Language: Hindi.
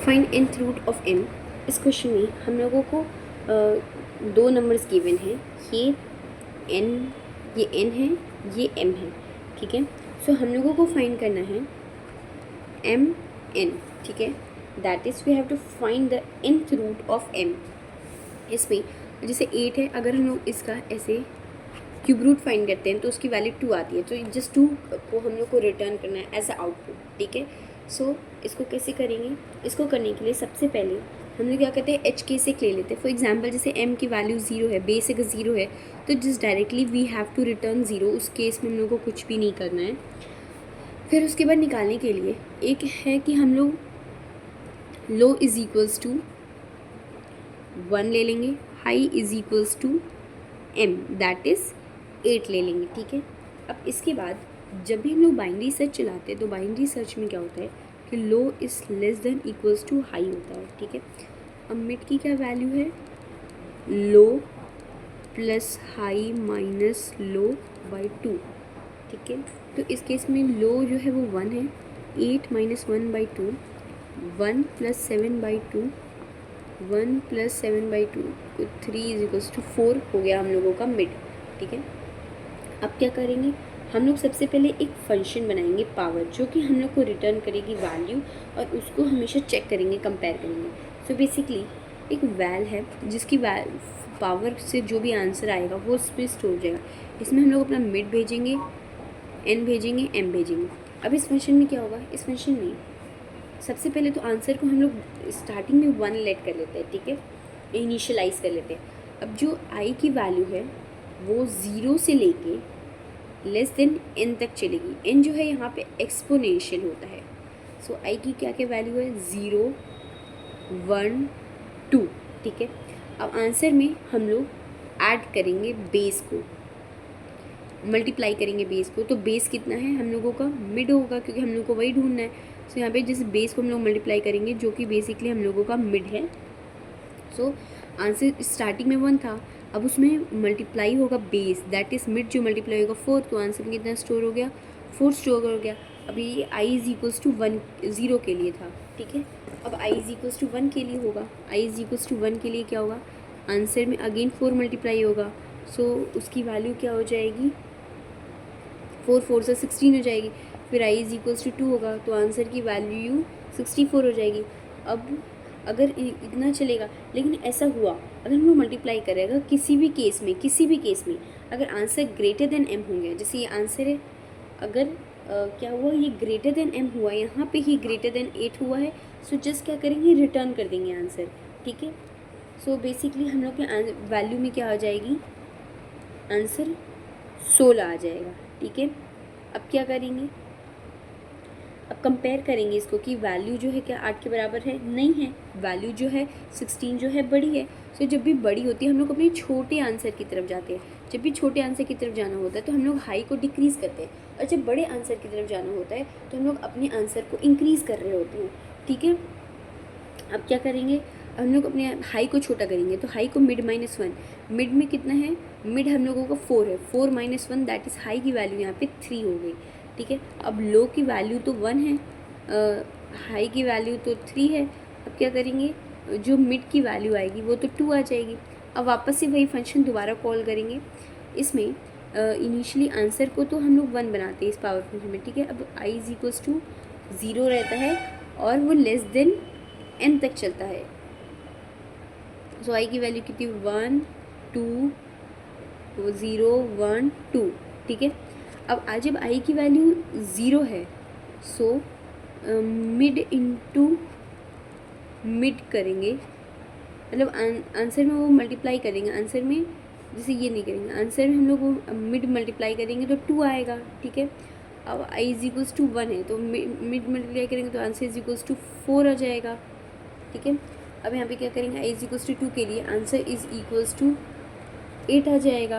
Find nth root of m। इस क्वेश्चन में हम लोगों को दो नंबर्स गिवन हैं, ये n है, ये m है, ठीक है। सो हम लोगों को फाइंड करना है m n, ठीक है। That is we have to find the nth root of m। इसमें जैसे 8 है, अगर हम लोग इसका ऐसे क्यूब रूट फाइंड करते हैं तो उसकी वैल्यू 2 आती है, तो जस्ट 2 को हम लोग को रिटर्न करना है एज अ आउटपुट, ठीक है। सो इसको कैसे करेंगे? इसको करने के लिए सबसे पहले हम लोग क्या करते हैं, एच के से ले लेते हैं। फॉर एग्जांपल जैसे m की वैल्यू 0 है, बेस अगर 0 है तो just directly we have to return 0। उस केस में हम लोग को कुछ भी नहीं करना है। फिर उसके बाद निकालने के लिए एक है कि हम लोग लो इज इक्वल्स टू 1 ले लेंगे, high is equals to m that is 8 ले लेंगे, ठीक है। अब इसके बाद जब भी हम लोग बाइनरी सर्च चलाते हैं तो बाइनरी सर्च में क्या होता है कि low is less than equals to high होता है, ठीक है। अब मिड की क्या वैल्यू है? Low plus high minus low by 2, ठीक है। तो इस केस में लो जो है वो 1 है, 8 minus 1 by 2, 1 plus 7 by 2, 1 plus 7 by 2, 3 is equals to 4 हो गया हम लोगों का मिड, ठीक है। अब क्या करेंगे, हम लोग सबसे पहले एक फंक्शन बनाएंगे पावर, जो कि हम लोग को रिटर्न करेगी वैल्यू, और उसको हमेशा चेक करेंगे, कंपेयर करेंगे। सो बेसिकली एक वैल है जिसकी पावर से जो भी आंसर आएगा वो उसमें स्टोर हो जाएगा। इसमें हम लोग अपना मिड भेजेंगे, n भेजेंगे, m भेजेंगे। अब इस फंक्शन में क्या होगा, इस फंक्शन में सबसे पहले तो आंसर को हम लोग स्टार्टिंग में 1 लेट कर लेते हैं, ठीक है, इनिशियलाइज कर लेते हैं। अब जो i की वैल्यू है वो 0 से लेके लेस देन n तक चलेगी। n जो है यहाँ पे एक्सपोनेंशियल होता है। सो i की क्या क्या वैल्यू है? 0, 1, 2, ठीक है। अब आंसर में हम लोग ऐड करेंगे बेस को, मल्टीप्लाई करेंगे बेस को। तो बेस कितना है हम लोगों का? मिड होगा, क्योंकि हम लोग को वही ढूंढना है। सो यहाँ पे जिस बेस को हम लोग मल्टीप्लाई करेंगे जो कि बेसिकली हम लोगों का मिड है। सो आंसर स्टार्टिंग में 1 था, अब उसमें मल्टीप्लाई होगा बेस, दैट इज़ मिड जो मल्टीप्लाई होगा 4, तो आंसर में कितना स्टोर हो गया? 4 स्टोर हो गया। अब ये i इज इक्वल्स टू 1 0 के लिए था, ठीक है। अब i इज इक्वल्स टू 1 के लिए होगा, i इज इक्वल्स टू 1 के लिए क्या होगा? आंसर में अगेन 4 मल्टीप्लाई होगा। सो उसकी वैल्यू क्या हो जाएगी? 4 4 से 16 हो जाएगी। फिर i इज इक्वल्स टू 2 होगा, तो आंसर की वैल्यू 64 हो जाएगी। अब अगर इतना चलेगा, लेकिन ऐसा हुआ अगर हम लोग मल्टीप्लाई करें, अगर किसी भी केस में अगर आंसर ग्रेटर देन m हो गया, जैसे ये आंसर है, अगर क्या हुआ, ये ग्रेटर देन m हुआ, यहाँ पे ही ग्रेटर देन 8 हुआ है, सो जस्ट क्या करेंगे, रिटर्न कर देंगे आंसर, ठीक है। सो बेसिकली हम लोग के वैल्यू में क्या आ जाएगी? आंसर 16 आ जाएगा, ठीक है। अब क्या करेंगे, अब कंपेयर करेंगे इसको कि वैल्यू जो है क्या 8 के बराबर है? नहीं है, वैल्यू जो है 16 जो है बड़ी है। सो जब भी बड़ी होती है हम लोग अपने छोटे आंसर की तरफ जाते हैं। जब भी छोटे आंसर की तरफ जाना होता है तो हम लोग हाई को डिक्रीज़ करते हैं, और जब बड़े आंसर की तरफ जाना होता है तो हम लोग अपने आंसर को इंक्रीज़ कर रहे होते हैं, ठीक है। अब क्या करेंगे, हम लोग अपने हाई को छोटा करेंगे, तो हाई को मिड माइनस 1, मिड में कितना है? मिड हम लोगों का 4 है, 4 माइनस 1 दैट इज़ हाई की वैल्यू यहाँ पे 3 हो गई, ठीक है। अब लो की वैल्यू तो 1 है, हाई की वैल्यू तो 3 है। अब क्या करेंगे, जो मिड की वैल्यू आएगी वो तो 2 आ जाएगी। अब वापस से वही फंक्शन दोबारा कॉल करेंगे। इसमें इनिशियली आंसर को तो हम लोग 1 बनाते हैं इस पावर फंक्शन में, ठीक है। अब i इज इक्वल्स टू 0 रहता है और वो लेस देन n तक चलता है। सो i की वैल्यू कितनी? 1 2 0 1 2, ठीक है। अब आज जब i की वैल्यू 0 है, सो मिड इंटू मिड करेंगे, मतलब आंसर में वो मल्टीप्लाई करेंगे। आंसर में जैसे ये नहीं करेंगे, आंसर में हम लोग वो मिड मल्टीप्लाई करेंगे तो 2 आएगा, ठीक है। अब i इज इक्वल्स टू 1 है, तो मिड मल्टीप्लाई करेंगे तो आंसर इज इक्वल्स टू 4 आ जाएगा, ठीक है। अब यहाँ पे क्या करेंगे, i इज इक्वल्स टू 2 के लिए आंसर इज इक्वल्स टू 8 आ जाएगा।